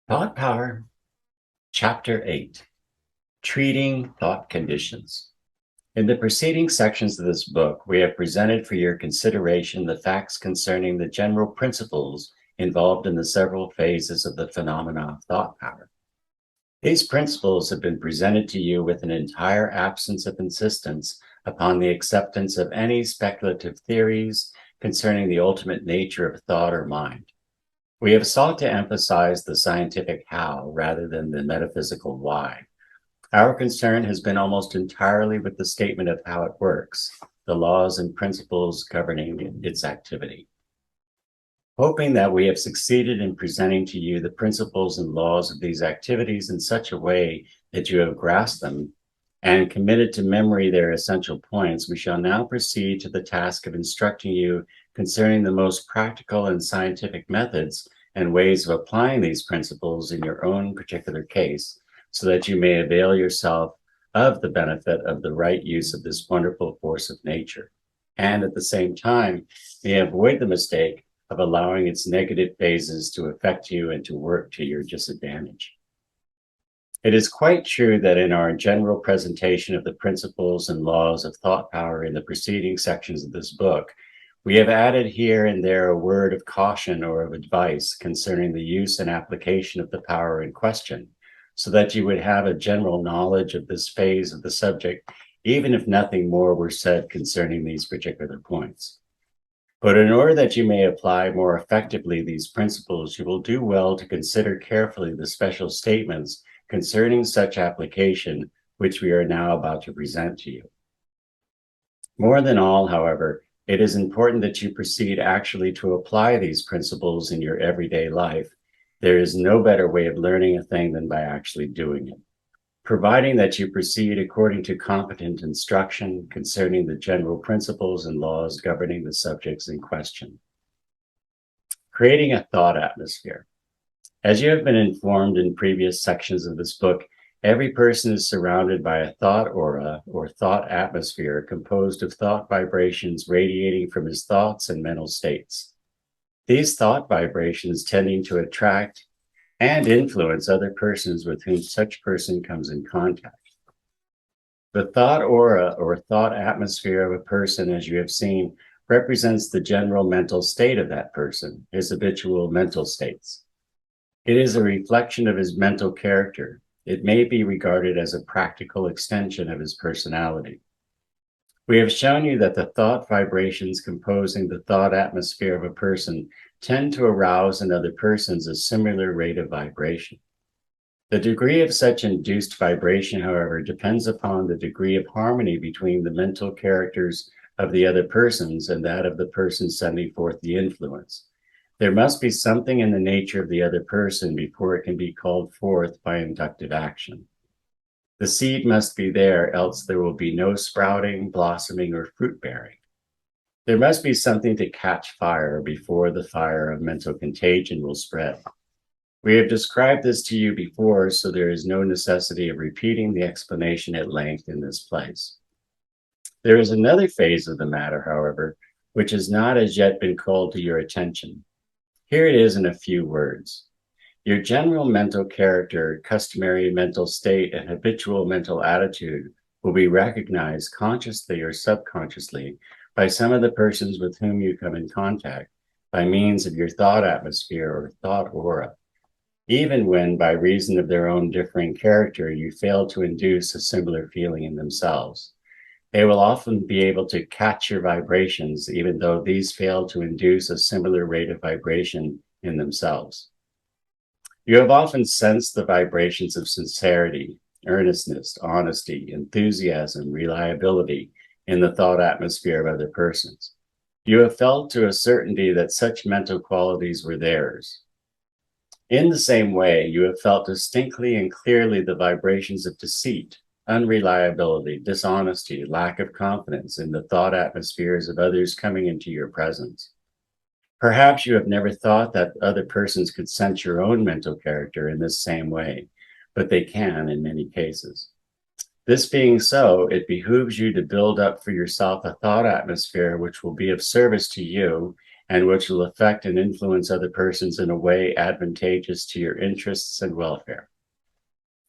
Thought Power, Chapter 8, Treating Thought Conditions. In the preceding sections of this book, we have presented for your consideration the facts concerning the general principles involved in the several phases of the phenomena of thought power. These principles have been presented to you with an entire absence of insistence upon the acceptance of any speculative theories concerning the ultimate nature of thought or mind. We have sought to emphasize the scientific how rather than the metaphysical why. Our concern has been almost entirely with the statement of how it works, the laws and principles governing its activity. Hoping that we have succeeded in presenting to you the principles and laws of these activities in such a way that you have grasped them and committed to memory their essential points, we shall now proceed to the task of instructing you concerning the most practical and scientific methods and ways of applying these principles in your own particular case, so that you may avail yourself of the benefit of the right use of this wonderful force of nature, and at the same time may avoid the mistake of allowing its negative phases to affect you and to work to your disadvantage. It is quite true that in our general presentation of the principles and laws of thought power in the preceding sections of this book, we have added here and there a word of caution or of advice concerning the use and application of the power in question, so that you would have a general knowledge of this phase of the subject, even if nothing more were said concerning these particular points. But in order that you may apply more effectively these principles, you will do well to consider carefully the special statements concerning such application, which we are now about to present to you. More than all, however, it is important that you proceed actually to apply these principles in your everyday life. There is no better way of learning a thing than by actually doing it, providing that you proceed according to competent instruction concerning the general principles and laws governing the subjects in question. Creating a thought atmosphere. As you have been informed in previous sections of this book, every person is surrounded by a thought aura or thought atmosphere composed of thought vibrations radiating from his thoughts and mental states. These thought vibrations tending to attract and influence other persons with whom such person comes in contact. The thought aura or thought atmosphere of a person, as you have seen, represents the general mental state of that person, his habitual mental states. It is a reflection of his mental character. It may be regarded as a practical extension of his personality. We have shown you that the thought vibrations composing the thought atmosphere of a person tend to arouse in other persons a similar rate of vibration. The degree of such induced vibration, however, depends upon the degree of harmony between the mental characters of the other persons and that of the person sending forth the influence. There must be something in the nature of the other person before it can be called forth by inductive action. The seed must be there, else there will be no sprouting, blossoming, or fruit bearing. There must be something to catch fire before the fire of mental contagion will spread. We have described this to you before, so there is no necessity of repeating the explanation at length in this place. There is another phase of the matter, however, which has not as yet been called to your attention. Here it is in a few words. Your general mental character, customary mental state, and habitual mental attitude will be recognized consciously or subconsciously by some of the persons with whom you come in contact by means of your thought atmosphere or thought aura, even when, by reason of their own differing character, you fail to induce a similar feeling in themselves. They will often be able to catch your vibrations, even though these fail to induce a similar rate of vibration in themselves. You have often sensed the vibrations of sincerity, earnestness, honesty, enthusiasm, reliability in the thought atmosphere of other persons. You have felt to a certainty that such mental qualities were theirs. In the same way, you have felt distinctly and clearly the vibrations of deceit, unreliability, dishonesty, lack of confidence in the thought atmospheres of others coming into your presence. Perhaps you have never thought that other persons could sense your own mental character in this same way, but they can in many cases. This being so, it behooves you to build up for yourself a thought atmosphere which will be of service to you and which will affect and influence other persons in a way advantageous to your interests and welfare.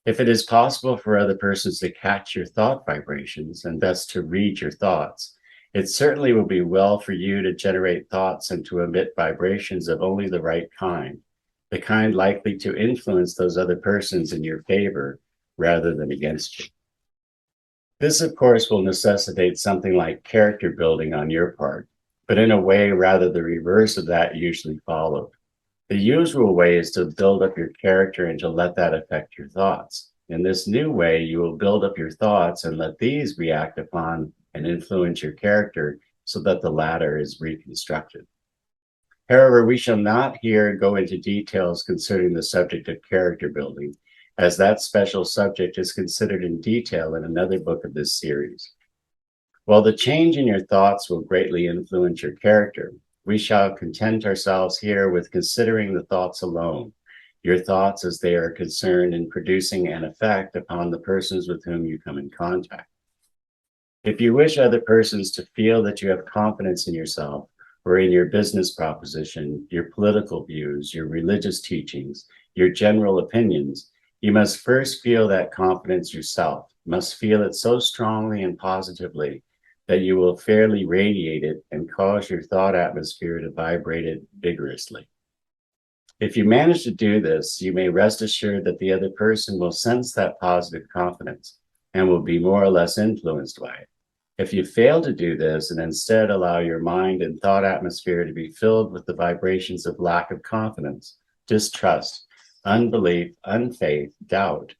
If it is possible for other persons to catch your thought vibrations and thus to read your thoughts, it certainly will be well for you to generate thoughts and to emit vibrations of only the right kind, the kind likely to influence those other persons in your favor rather than against you. This, of course, will necessitate something like character building on your part, but in a way rather the reverse of that usually followed. The usual way is to build up your character and to let that affect your thoughts. In this new way, you will build up your thoughts and let these react upon and influence your character so that the latter is reconstructed. However, we shall not here go into details concerning the subject of character building, as that special subject is considered in detail in another book of this series. While the change in your thoughts will greatly influence your character, we shall content ourselves here with considering the thoughts alone, your thoughts as they are concerned in producing an effect upon the persons with whom you come in contact. If you wish other persons to feel that you have confidence in yourself or in your business proposition, your political views, your religious teachings, your general opinions, you must first feel that confidence yourself, must feel it so strongly and positively that you will fairly radiate it and cause your thought atmosphere to vibrate it vigorously. If you manage to do this, you may rest assured that the other person will sense that positive confidence and will be more or less influenced by it. If you fail to do this and instead allow your mind and thought atmosphere to be filled with the vibrations of lack of confidence, distrust, unbelief, unfaith, doubt,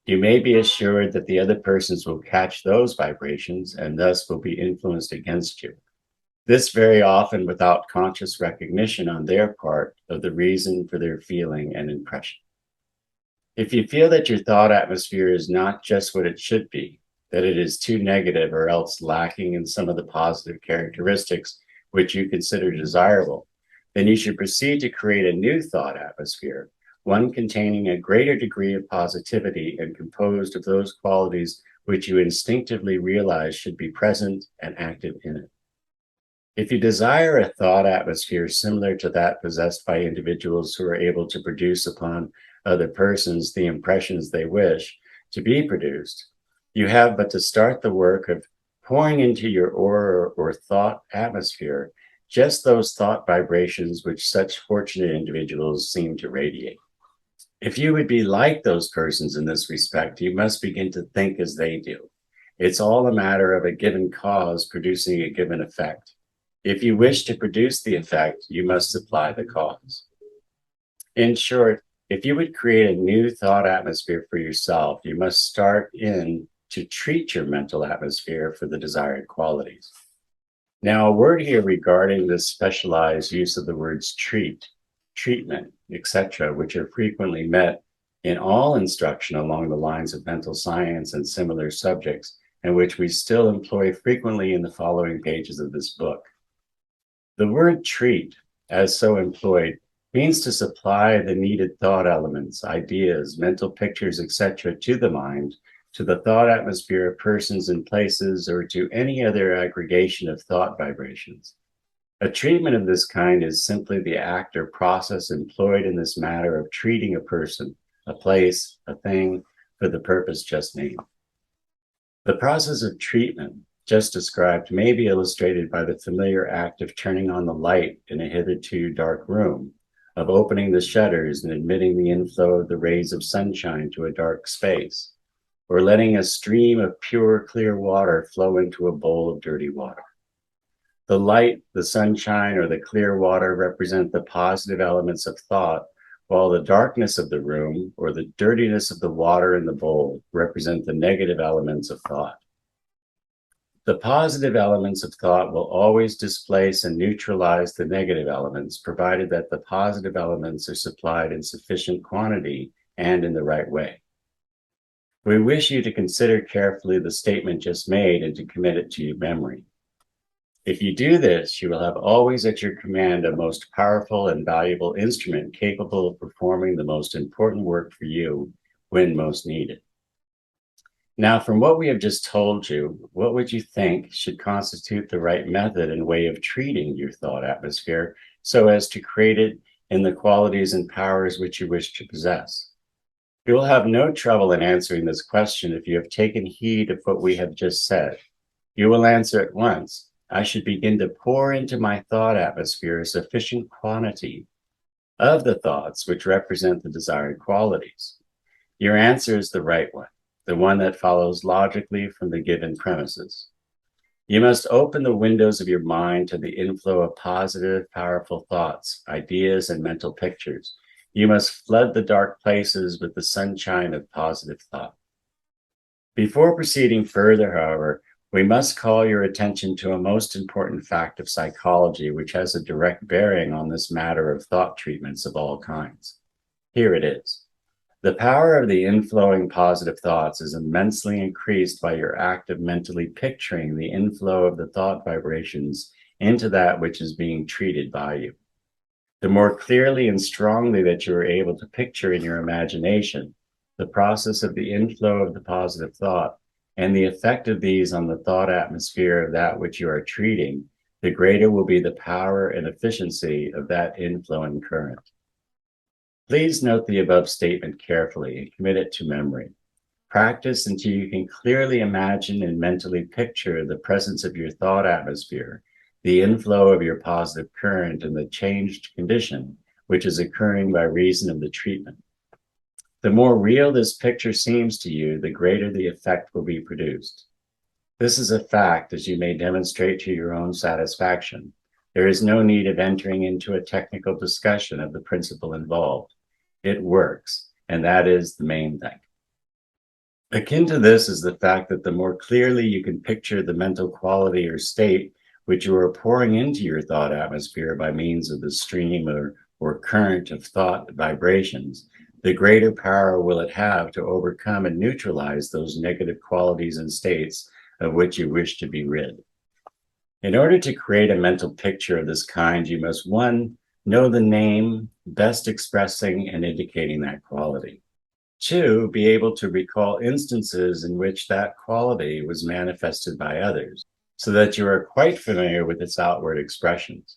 you may be assured that the other persons will catch those vibrations and thus will be influenced against you. This very often without conscious recognition on their part of the reason for their feeling and impression. If you feel that your thought atmosphere is not just what it should be, that it is too negative or else lacking in some of the positive characteristics which you consider desirable, then you should proceed to create a new thought atmosphere, one containing a greater degree of positivity and composed of those qualities which you instinctively realize should be present and active in it. If you desire a thought atmosphere similar to that possessed by individuals who are able to produce upon other persons the impressions they wish to be produced, you have but to start the work of pouring into your aura or thought atmosphere just those thought vibrations which such fortunate individuals seem to radiate. If you would be like those persons in this respect, you must begin to think as they do. It's all a matter of a given cause producing a given effect. If you wish to produce the effect, you must supply the cause. In short, if you would create a new thought atmosphere for yourself, you must start in to treat your mental atmosphere for the desired qualities. Now, a word here regarding this specialized use of the words treat, treatment, etc., which are frequently met in all instruction along the lines of mental science and similar subjects, and which we still employ frequently in the following pages of this book. The word treat, as so employed, means to supply the needed thought elements, ideas, mental pictures, etc., to the mind, to the thought atmosphere of persons and places, or to any other aggregation of thought vibrations. A treatment of this kind is simply the act or process employed in this matter of treating a person, a place, a thing, for the purpose just named. The process of treatment just described may be illustrated by the familiar act of turning on the light in a hitherto dark room, of opening the shutters and admitting the inflow of the rays of sunshine to a dark space, or letting a stream of pure, clear water flow into a bowl of dirty water. The light, the sunshine, or the clear water represent the positive elements of thought, while the darkness of the room or the dirtiness of the water in the bowl represent the negative elements of thought. The positive elements of thought will always displace and neutralize the negative elements, provided that the positive elements are supplied in sufficient quantity and in the right way. We wish you to consider carefully the statement just made and to commit it to your memory. If you do this, you will have always at your command a most powerful and valuable instrument capable of performing the most important work for you when most needed. Now, from what we have just told you, what would you think should constitute the right method and way of treating your thought atmosphere so as to create it in the qualities and powers which you wish to possess? You will have no trouble in answering this question if you have taken heed of what we have just said. You will answer at once, I should begin to pour into my thought atmosphere a sufficient quantity of the thoughts which represent the desired qualities. Your answer is the right one, the one that follows logically from the given premises. You must open the windows of your mind to the inflow of positive, powerful thoughts, ideas, and mental pictures. You must flood the dark places with the sunshine of positive thought. Before proceeding further, however, we must call your attention to a most important fact of psychology, which has a direct bearing on this matter of thought treatments of all kinds. Here it is. The power of the inflowing positive thoughts is immensely increased by your act of mentally picturing the inflow of the thought vibrations into that which is being treated by you. The more clearly and strongly that you are able to picture in your imagination the process of the inflow of the positive thought and the effect of these on the thought atmosphere of that which you are treating, the greater will be the power and efficiency of that inflowing current. Please note the above statement carefully and commit it to memory. Practice until you can clearly imagine and mentally picture the presence of your thought atmosphere, the inflow of your positive current, and the changed condition which is occurring by reason of the treatment. The more real this picture seems to you, the greater the effect will be produced. This is a fact, as you may demonstrate to your own satisfaction. There is no need of entering into a technical discussion of the principle involved. It works, and that is the main thing. Akin to this is the fact that the more clearly you can picture the mental quality or state which you are pouring into your thought atmosphere by means of the stream or current of thought vibrations, the greater power will it have to overcome and neutralize those negative qualities and states of which you wish to be rid. In order to create a mental picture of this kind, you must, 1, know the name best expressing and indicating that quality. 2, be able to recall instances in which that quality was manifested by others, so that you are quite familiar with its outward expressions.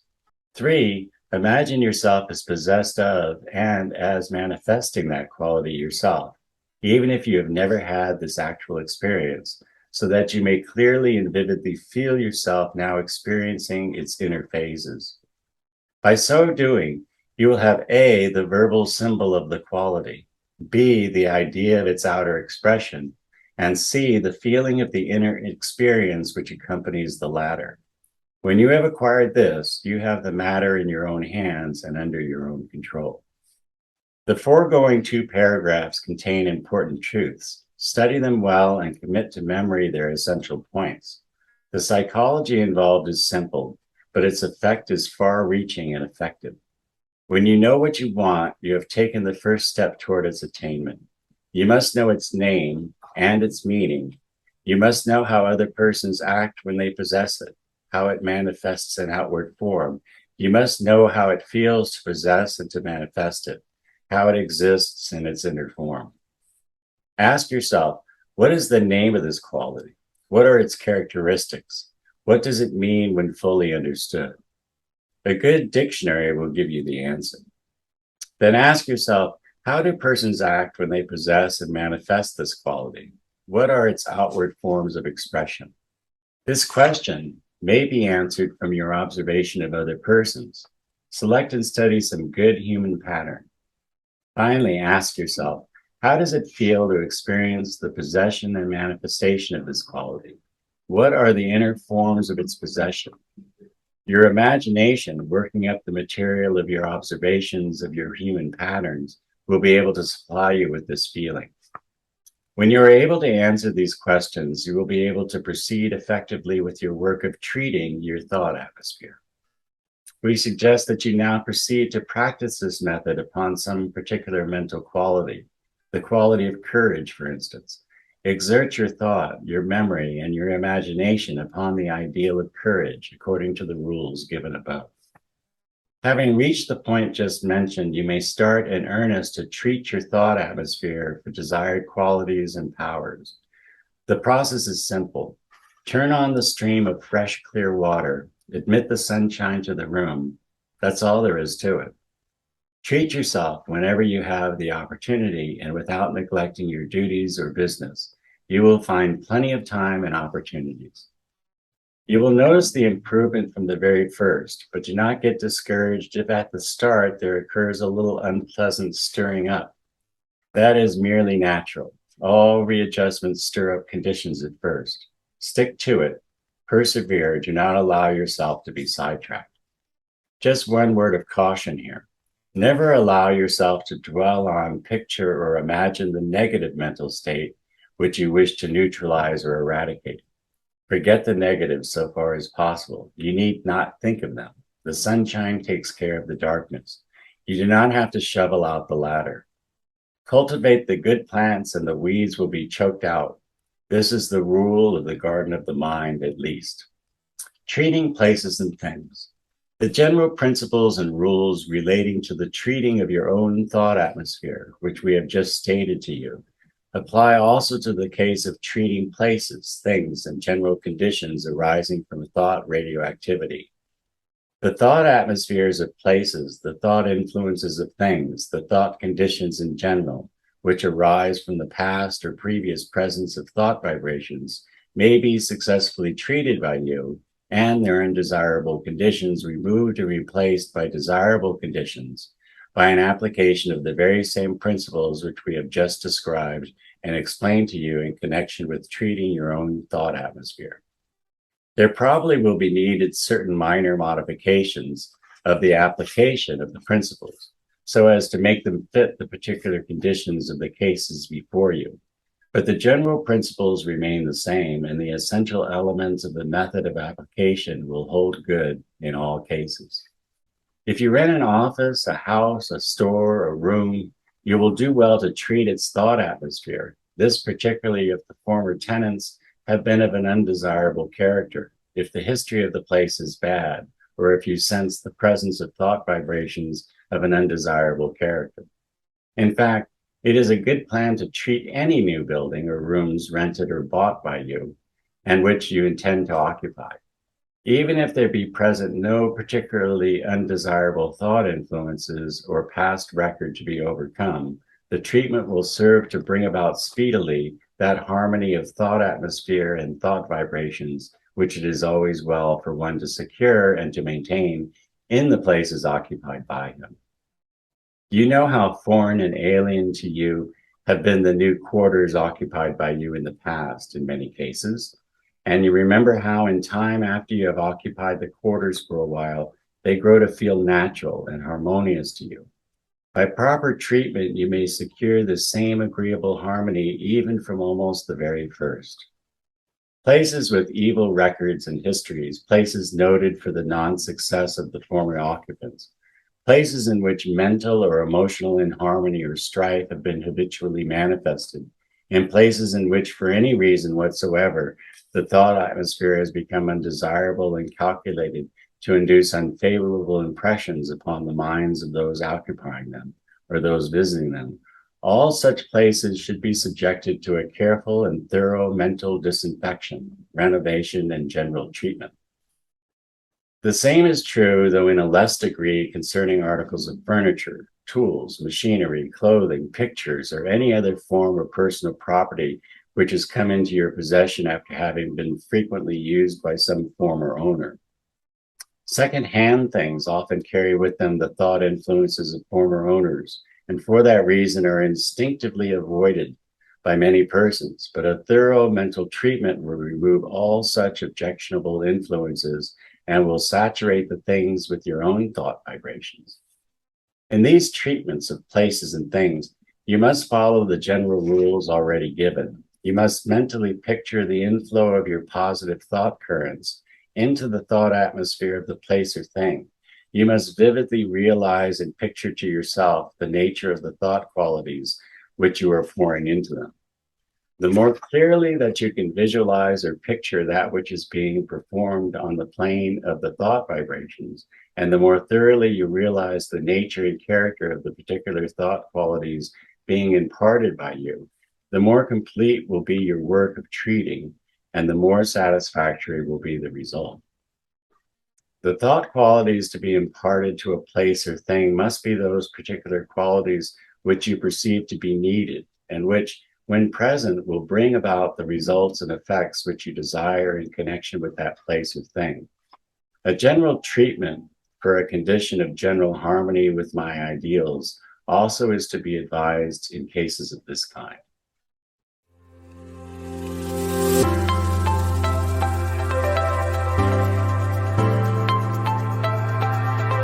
3, imagine yourself as possessed of and as manifesting that quality yourself, even if you have never had this actual experience, so that you may clearly and vividly feel yourself now experiencing its inner phases. By so doing, you will have A, the verbal symbol of the quality, B, the idea of its outer expression, and C, the feeling of the inner experience which accompanies the latter. When you have acquired this, you have the matter in your own hands and under your own control. The foregoing 2 paragraphs contain important truths. Study them well and commit to memory their essential points. The psychology involved is simple, but its effect is far-reaching and effective. When you know what you want, you have taken the first step toward its attainment. You must know its name and its meaning. You must know how other persons act when they possess it, how it manifests in outward form. You must know how it feels to possess and to manifest it, how it exists in its inner form. Ask yourself, what is the name of this quality? What are its characteristics? What does it mean when fully understood? A good dictionary will give you the answer. Then ask yourself, how do persons act when they possess and manifest this quality? What are its outward forms of expression? This question may be answered from your observation of other persons. Select and study some good human pattern. Finally, ask yourself, how does it feel to experience the possession and manifestation of this quality? What are the inner forms of its possession? Your imagination, working up the material of your observations of your human patterns, will be able to supply you with this feeling. When you are able to answer these questions, you will be able to proceed effectively with your work of treating your thought atmosphere. We suggest that you now proceed to practice this method upon some particular mental quality, the quality of courage, for instance. Exert your thought, your memory, and your imagination upon the ideal of courage according to the rules given above. Having reached the point just mentioned, you may start in earnest to treat your thought atmosphere for desired qualities and powers. The process is simple. Turn on the stream of fresh, clear water. Admit the sunshine to the room. That's all there is to it. Treat yourself whenever you have the opportunity and without neglecting your duties or business. You will find plenty of time and opportunities. You will notice the improvement from the very first, but do not get discouraged if at the start there occurs a little unpleasant stirring up. That is merely natural. All readjustments stir up conditions at first. Stick to it. Persevere. Do not allow yourself to be sidetracked. Just one word of caution here. Never allow yourself to dwell on, picture, or imagine the negative mental state which you wish to neutralize or eradicate. Forget the negatives so far as possible. You need not think of them. The sunshine takes care of the darkness. You do not have to shovel out the latter. Cultivate the good plants and the weeds will be choked out. This is the rule of the garden of the mind, at least. Treating places and things. The general principles and rules relating to the treating of your own thought atmosphere, which we have just stated to you, apply also to the case of treating places, things, and general conditions arising from thought radioactivity. The thought atmospheres of places, the thought influences of things, the thought conditions in general, which arise from the past or previous presence of thought vibrations, may be successfully treated by you and their undesirable conditions removed or replaced by desirable conditions by an application of the very same principles which we have just described and explained to you in connection with treating your own thought atmosphere. There probably will be needed certain minor modifications of the application of the principles so as to make them fit the particular conditions of the cases before you. But the general principles remain the same, and the essential elements of the method of application will hold good in all cases. If you rent an office, a house, a store, a room, you will do well to treat its thought atmosphere, this particularly if the former tenants have been of an undesirable character, if the history of the place is bad, or if you sense the presence of thought vibrations of an undesirable character. In fact, it is a good plan to treat any new building or rooms rented or bought by you and which you intend to occupy. Even if there be present no particularly undesirable thought influences or past record to be overcome, the treatment will serve to bring about speedily that harmony of thought atmosphere and thought vibrations, which it is always well for one to secure and to maintain in the places occupied by him. You know how foreign and alien to you have been the new quarters occupied by you in the past in many cases. And you remember how in time after you have occupied the quarters for a while, they grow to feel natural and harmonious to you. By proper treatment, you may secure the same agreeable harmony even from almost the very first. Places with evil records and histories, places noted for the non-success of the former occupants, places in which mental or emotional inharmony or strife have been habitually manifested, and places in which, for any reason whatsoever, the thought atmosphere has become undesirable and calculated to induce unfavorable impressions upon the minds of those occupying them or those visiting them. All such places should be subjected to a careful and thorough mental disinfection, renovation, and general treatment. The same is true, though in a less degree, concerning articles of furniture, tools, machinery, clothing, pictures, or any other form of personal property which has come into your possession after having been frequently used by some former owner. Second-hand things often carry with them the thought influences of former owners, and for that reason are instinctively avoided by many persons, but a thorough mental treatment will remove all such objectionable influences and will saturate the things with your own thought vibrations. In these treatments of places and things, you must follow the general rules already given. You must mentally picture the inflow of your positive thought currents into the thought atmosphere of the place or thing. You must vividly realize and picture to yourself the nature of the thought qualities which you are pouring into them. The more clearly that you can visualize or picture that which is being performed on the plane of the thought vibrations, and the more thoroughly you realize the nature and character of the particular thought qualities being imparted by you, the more complete will be your work of treating, and the more satisfactory will be the result. The thought qualities to be imparted to a place or thing must be those particular qualities which you perceive to be needed, and which, when present, will bring about the results and effects which you desire in connection with that place or thing. A general treatment for a condition of general harmony with my ideals also is to be advised in cases of this kind.